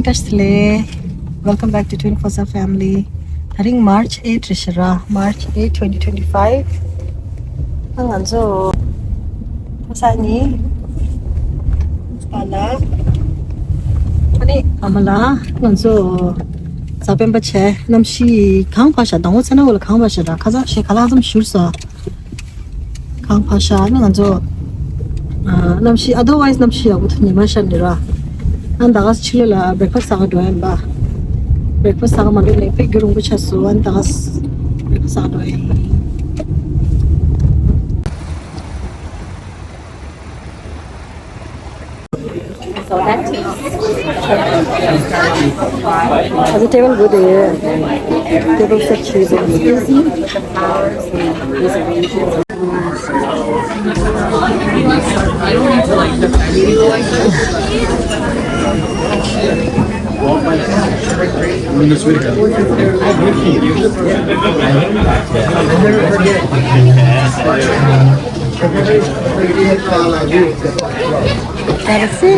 Tashle. Welcome back to Twinboys family. Haring March 8 Rishara. March 8, 2025. Anganzo. Masani. Pala. Ani amala. Anganzo. Saben bache. Namshi kang pasha. Dango sana wala kang pasha ra. Kaza she kala hazam shursa. Kang pasha. Anganzo. Namshi otherwise namshi agut nimashan nira. And dagas chilla breakfast saga doyan ba. Breakfast saga malu le pe gurung ko chasu and dagas breakfast saga doyan. So that tastes As a table good table set cheese. easy with the flowers and these arrangements. I don't need to like the That's it.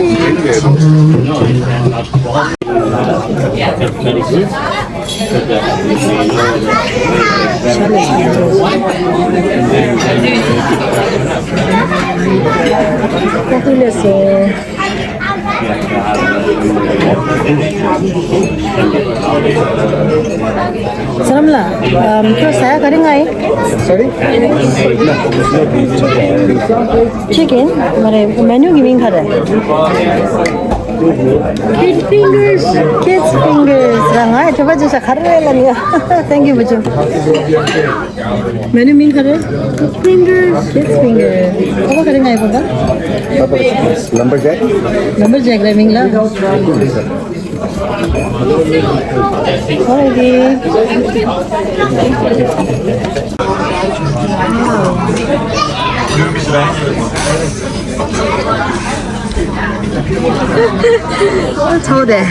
Salamla, kyo saya kari ngai? Sorry? Chicken, mare menu giving kare. Kids fingers, kids fingers. Rangai, coba jasa kare lagi. Thank you baju. Menu min kare? Kids fingers, kids fingers. Apa kare ngai pun kan? Lumberjack? Lumberjack driving lah. Alrighty. Oh, told it.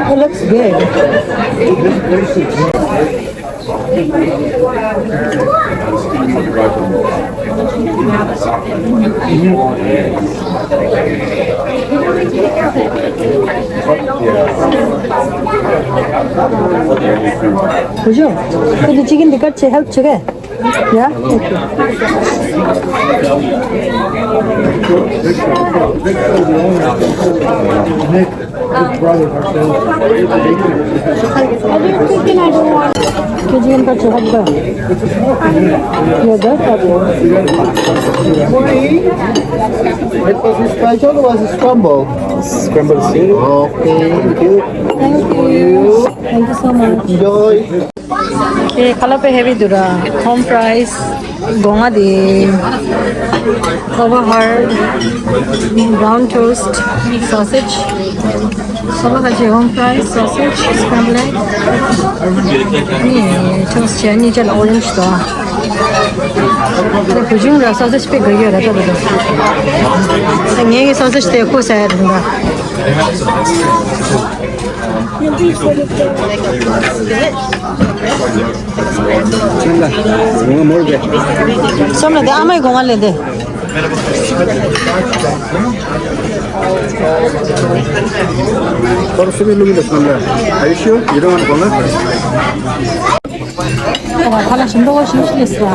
It looks good. Would you? Could the chicken be cut to help today? Yeah? Chicken cut to help the. Yeah, that's Was it special or was it scrambled? Scrambled cereal. Okay, thank you. Thank you. Thank you so much. Enjoy. Okay, kala pe heavy dura. Home fries, gonga di, cover hard, brown toast, sausage. Cover kaji home fries, sausage, scrambled egg. Ni toast ya ni jala orange to. Tapi hujung ra sausage pe gaya ra tahu tu. Sengi sausage te ko saya dunda. Somna de amai gonga le de. For civil luminous, are you sure you don't want to go? Kala shimbo ko shimshi isra.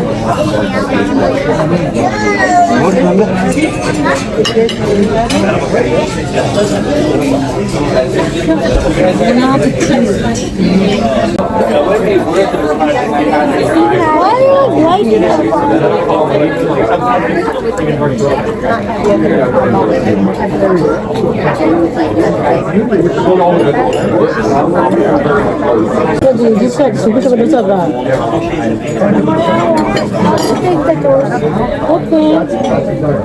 Okay.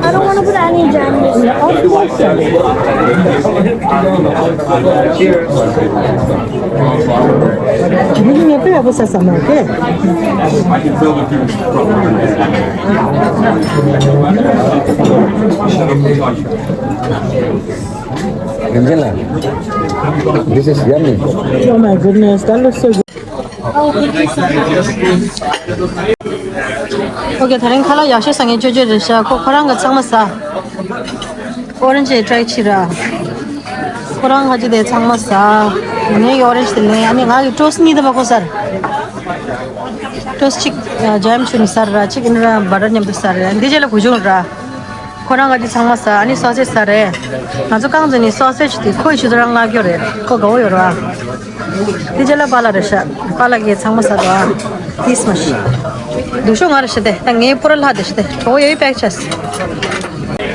I don't want to put any jam in it. Cheers. Ini apa ya bahasa sama ke? Angela, this is yummy. Oh my goodness, that looks so good. Okay, 다른 컬러 야시상에 조절해서 코코랑 같이 상마사. 오렌지 트라이 치라. 코랑 같이 대 상마사. 네 오렌지 들래. 아니 나기 토스트 니다 먹고 살. 토스트 치 jam chuni sarra chicken ra butter nyam sarra. 디젤라 구조라. 코랑 같이 상마사. 아니 소세지 sarre. 아주 강전이 소세지 디 코이 주더랑 나겨래. 그거 오요라. 디젤라 발라르샤. 발라게 상마사다. 디스마시. دوشو ngārshide, tā ngē pura lādishide, tō yōi pēk chas.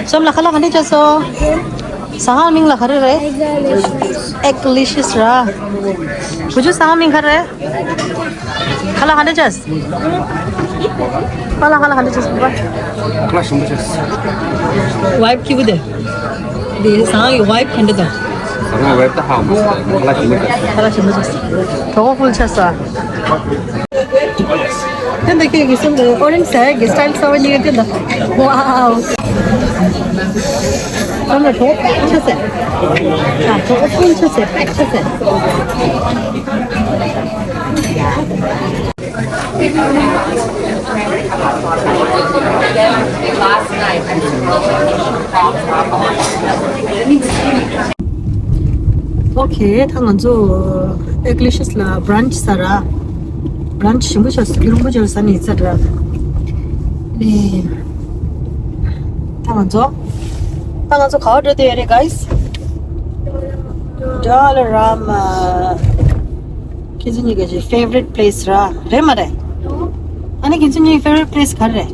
Som lakha lakhani chaso, sāngā mīng lakhari re? Egglicious ra. Buju sāngā mīng khari re? Khala khani chas? Khala khani chas baba? Khala shumbu chas. Wipe ki bude? Di sāngā yu wipe khandi to? Sāngā wipe ta hao mas, khala shumbu chas. Tō full chas wa? Then the cake is in the orange side, style so when you get the wow. Come on, just it. Ah, so open just it. Last night, Okay, thang jo Egglicious la brunch sara. Brunch shimbuchas girumbuchas sani etc. Ni thang jo khawar de ere guys. Dollarama. Kizuni gaji favorite place ra. Re mare. Ani kizuni favorite place kar re.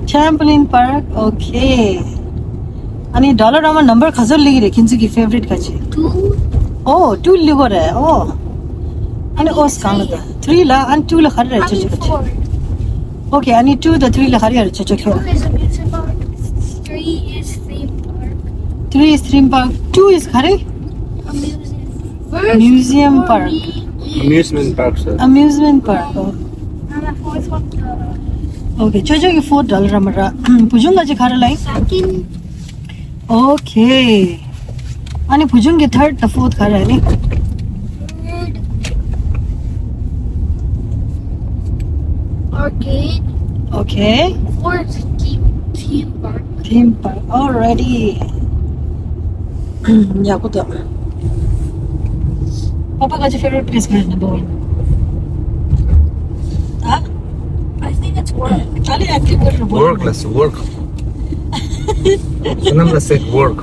Trampoline park. Okay. Ani Dollarama number khazor ligi re kinsu ki favorite kachi. 2. Oh, 2 ligo re. Oh. Ani os kang da. 3 la and 2 la khar re chachu kachi. 4. Okay, ani 2 the 3 la khar re chachu kho. 2 is amusement park. 3 is theme park. 3 is theme park. 2 is khare museum park. Amusement park, sir. Amusement park. Oh. And the 4th one. Okay, chachu ki $4 ra. Pujunga ji khar lai. 2nd. Okay. Ani pujungi 3rd the 4th khar hai ni. 3rd. Arcade. Okay. 4th theme park. Theme park already. Yeah, good. Papa got your favorite place for number 1? Huh? I think it's work. Ali active कर Work, let's work. Sonam, let's say work.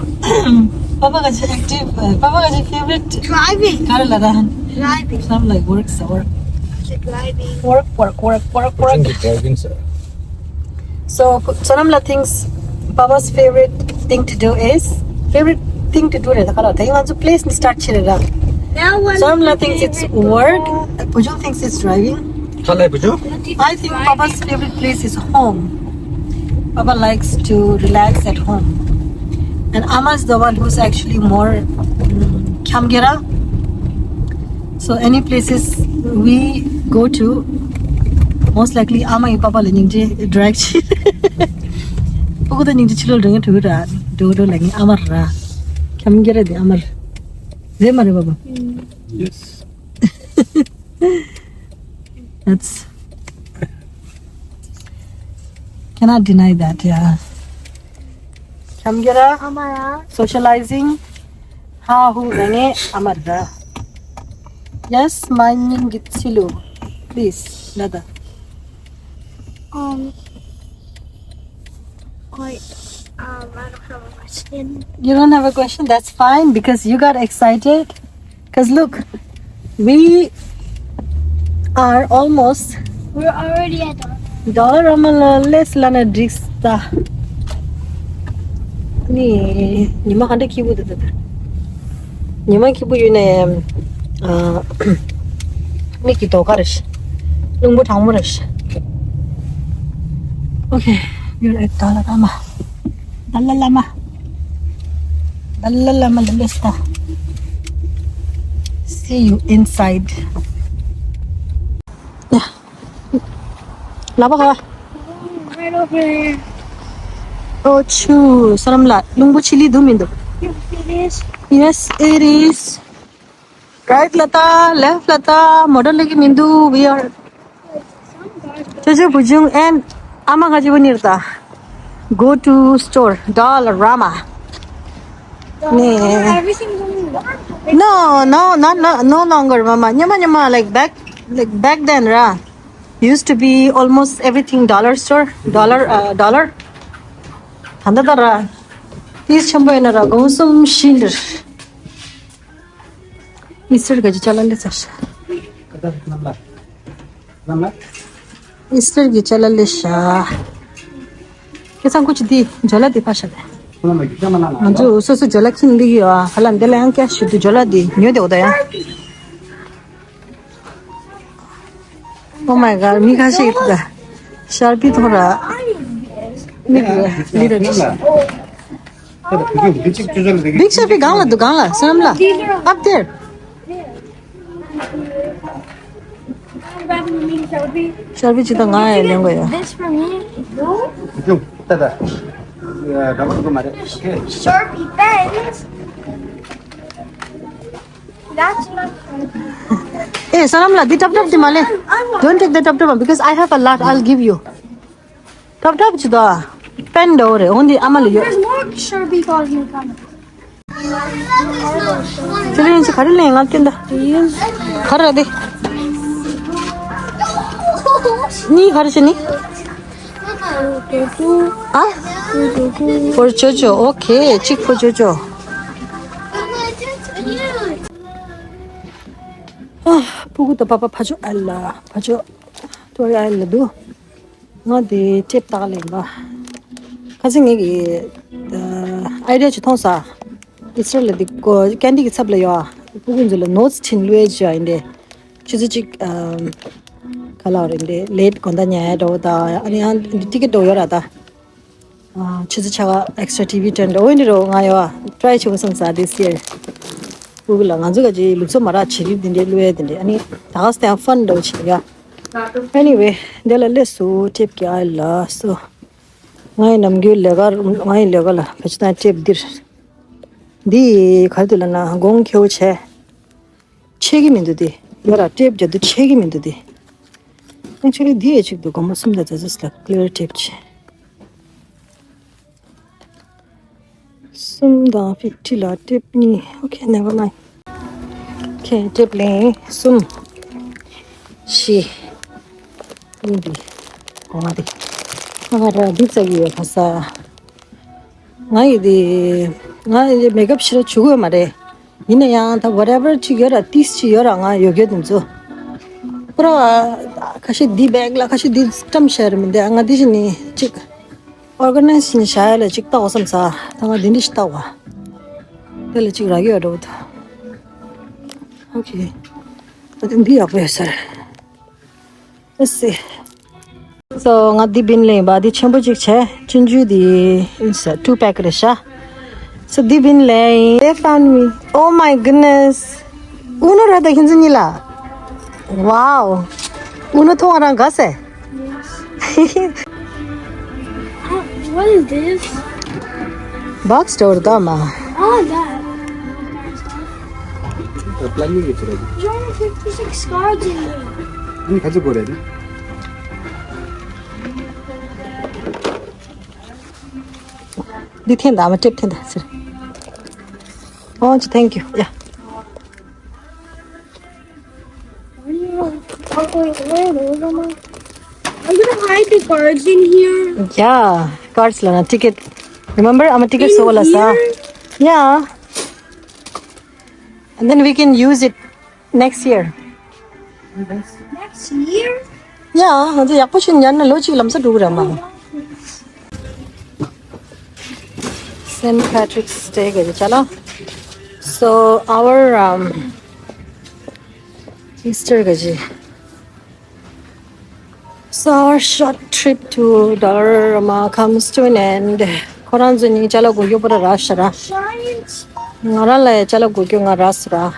Papa got your active. Papa got your favorite. Driving. car ladahan. Driving. Some like works or Driving. work. Driving, sir. So Sonamla thinks Papa's favorite thing to do is place ni start chirera. Now one. Sonamla thinks it's work. Pujung thinks it's driving. Chala pujo. I think Papa's favorite place is home. Papa likes to relax at home. And Ama's the one who's actually more Khamgera. So any places we go to, most likely Ama and Papa learning to drag. Poko the ninja chilo doing to ra. Do like Amar ra. Khamgera de Amar. Ze mare Baba. Yes. That's cannot deny that, yeah. Khamgera, Amara. socializing, ha hu nenge amarra. Yes, mining gitsilu. Please, Dada. I don't have a question. You don't have a question? That's fine because you got excited. Because look, we are almost We're already at Dollarama less lana drista. Ni ma kanda kibu da. Ni ma kibu yune ni kito karish. Nungbu thangmurish. Okay, You're at Dollarama. Dollarama. Dollarama Lalista. See you inside. Yeah. Laba ka. Right over there. Oh, choo. Saram la. Lungbo chili dumindo. It is. Yes, it is. Right, Lata. Left, Lata. Model lagi mindu. We are. Jojo Bujung and Ama Gajibu Nirta. Go to store. Dollarama. Nee. Everything's only one. No, no longer, Mama. Nyama, like back then, ra. Used to be almost everything dollar store, dollar. Handa dara. These chambo enara go some shinder. Easter gaji chalale sasha. Easter gaji chalale sha. Kesan kuch di jala di pasha de. Manju so jala kin di ya. Halan dele ang kya shudu jala di. Nyo de oda ya. Oh my god, mi kasi ito. Sharpie thora. Leader. Big Sharpie gangla. Sanamla. Up there. Sharpie chita nga hai lengo ya. This for me? No. Okay. Sharpie pens. That's not Hey, Sanamla, the top di male. Don't take the top because I have a lot. I'll give you. Top chida. Pen do re. Only amali yo. There's more Sharpie cards in the comments. Chale inse khari le ngal kenda. Khara de. Ni khari chini. Ah? For Jojo. Okay, chick for Jojo. Pugu to papa phajo alla. Phajo. Tori alla do. Ngadi tip ta le ba. Kasing igi idea chu thonsa. Israel di ko candy ki sab le ya. Pugun jula notes thin lue ja inde. Chuji chik color inde late konda nya do da ani an ticket do yara da. Chuji chaga extra TV turn do inde ro nga ya. Try chu sang this year. Pugula nga juga ji lukso mara chiri dinde lue dinde ani tagas ta fun do chiya. Anyway, dela lesu tip ki alla so ngai namgi legar ngai legala pachna tip dir di khaldula na gong khyo che chegi mindu di yara tip jadu chegi mindu di actually di chik do gom sum da just like clear tip che sum da fitila tip ni okay never mind okay tip le sum shi maybe ngadi ngara ditagi khasa ngai di makeup shira chugo mare ina ya ta whatever chigera tis chigera nga yoge dunzo pro kashi di bag la kashi di stam share minde nga di ni chik organize ni shayla chik ta osam sa ta nga dinish ta wa tele chik ragi ado okay but in the officer let's see. So ngadi bin le ba di chambo chik che chinju di is 2 pack resha. So di bin le they found me. Oh my goodness. Uno rada hinzunila. Wow. Uno thongarang gase. What is this? Box store dama. Oh, that. There's only 56 cards in here. 이 가지고 그래. Di thenda ama tip thenda sir. Oh, thank you. Yeah. Where are those? I'm gonna hide the cards in here. Yeah. Cards lana ticket. Remember I'm a ticket so wala sa. Yeah. And then we can use it next year. Next year? Yeah, 한지 약보신 년 로지 람서 두그라마. St. Patrick's Day gaji chala. So our Easter gaji. So our short trip trip to Dollarama comes to an end. Koranzuni chala gugyo para rashara. Giant. Ngarala chala gugyo ngarasra.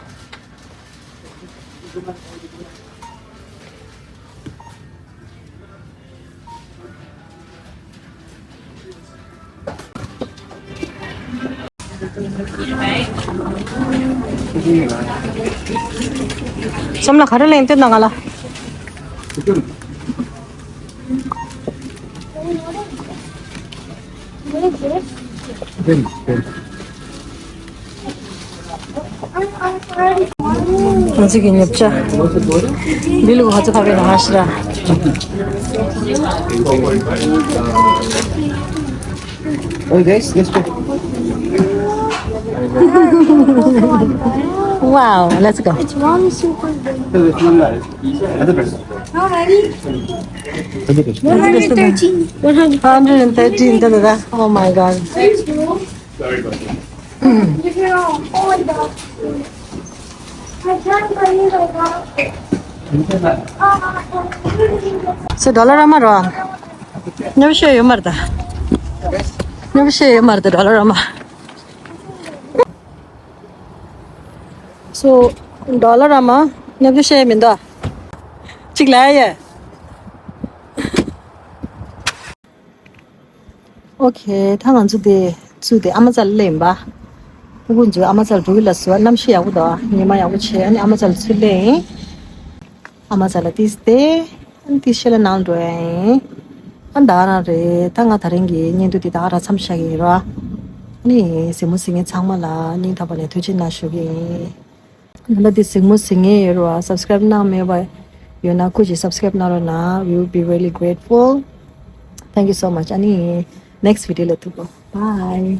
Samla kharala inte nangala. What is this? 아직이 없자. 밀고 가져가게 나가시라. Oh guys, let's go. Wow, let's go. It's one super big. Other person. How many? Other person. 113. 113 da. Oh my god. Thanks, bro. You know, oh my god. I can't believe I got it. So Dollarama ro. Never show you marda. Never show you marda Dollarama. So Dollarama never show me da. Chiglaya. Okay, thang an zu de amazal lemba. Bugun ju amazal dugila so nam shi yagu da. Ni ma yagu che ani amazal sule. Amazal tis de an tis shela nan do ai. An dara re tanga tarengi ni du di dara samshagi ra. Ni simusinge changmala ni thabane thujin na shugi. Nala di simusinge ro subscribe na me ba. You na kuji subscribe na na, we will be really grateful. Thank you so much. Ani next video letu go. Bye.